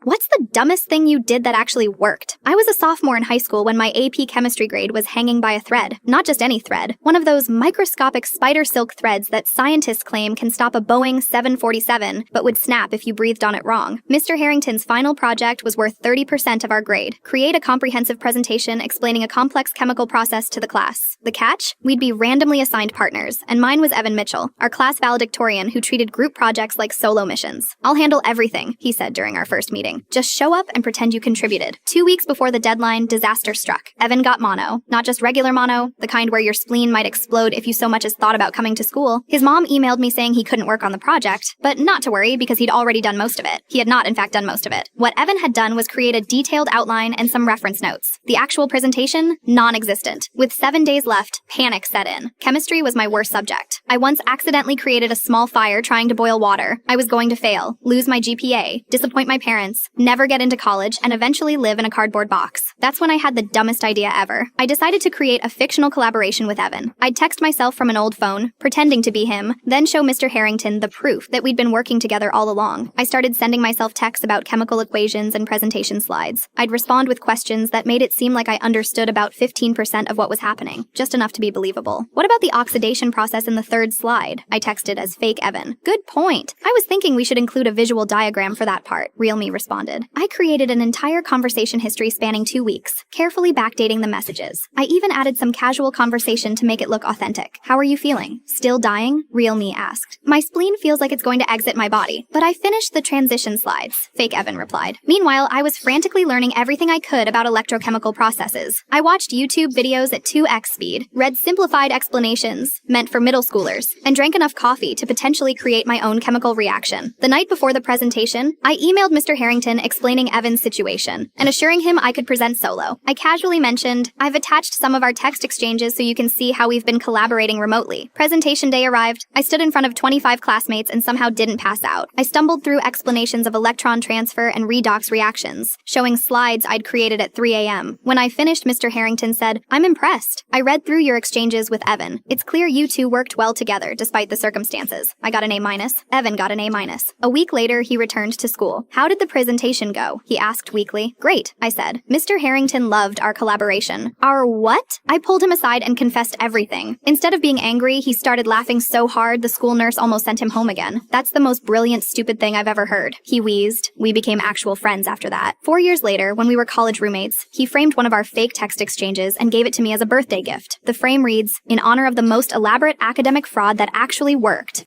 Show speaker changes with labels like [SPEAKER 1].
[SPEAKER 1] What's the dumbest thing you did that actually worked? I was a sophomore in high school when my AP chemistry grade was hanging by a thread. Not just any thread. One of those microscopic spider silk threads that scientists claim can stop a Boeing 747, but would snap if you breathed on it wrong. Mr. Harrington's final project was worth 30% of our grade. Create a comprehensive presentation explaining a complex chemical process to the class. The catch? We'd be randomly assigned partners, and mine was Evan Mitchell, our class valedictorian who treated group projects like solo missions. I'll handle everything, he said during our first meeting. Just show up and pretend you contributed. 2 weeks before the deadline, disaster struck. Evan got mono. Not just regular mono, the kind where your spleen might explode if you so much as thought about coming to school. His mom emailed me saying he couldn't work on the project, but not to worry because he'd already done most of it. He had not, in fact, done most of it. What Evan had done was create a detailed outline and some reference notes. The actual presentation? Non-existent. With 7 days left, panic set in. Chemistry was my worst subject. I once accidentally created a small fire trying to boil water. I was going to fail, lose my GPA, disappoint my parents, never get into college, and eventually live in a cardboard box. That's when I had the dumbest idea ever. I decided to create a fictional collaboration with Evan. I'd text myself from an old phone, pretending to be him, then show Mr. Harrington the proof that we'd been working together all along. I started sending myself texts about chemical equations and presentation slides. I'd respond with questions that made it seem like I understood about 15% of what was happening, just enough to be believable. What about the oxidation process in the third slide? I texted as fake Evan. Good point. I was thinking we should include a visual diagram for that part, Real Me responded. I created an entire conversation history spanning 2 weeks, carefully backdating the messages. I even added some casual conversation to make it look authentic. How are you feeling? Still dying? Real Me asked. My spleen feels like it's going to exit my body, but I finished the transition slides, fake Evan replied. Meanwhile, I was frantically learning everything I could about electrochemical processes. I watched YouTube videos at 2x speed, read simplified explanations, meant for middle schoolers, and drank enough coffee to potentially create my own chemical reaction. The night before the presentation, I emailed Mr. Harrington explaining Evan's situation and assuring him I could present solo. I casually mentioned, I've attached some of our text exchanges so you can see how we've been collaborating remotely. Presentation day arrived. I stood in front of 25 classmates and somehow didn't pass out. I stumbled through explanations of electron transfer and redox reactions, showing slides I'd created at 3 a.m. When I finished, Mr. Harrington said, I'm impressed. I read through your exchanges with Evan. It's clear you two worked well together despite the circumstances. I got an A-. Evan got an A-. A week later, he returned to school. How did the presentation go? He asked weakly. Great, I said. Mr. Harrington loved our collaboration. Our what? I pulled him aside and confessed everything. Instead of being angry, he started laughing so hard the school nurse almost sent him home again. That's the most brilliant, stupid thing I've ever heard. He wheezed. We became actual friends after that. 4 years later, when we were college roommates, he framed one of our fake text exchanges and gave it to me as a birthday gift. The frame reads, in honor of the most elaborate academic fraud that actually worked.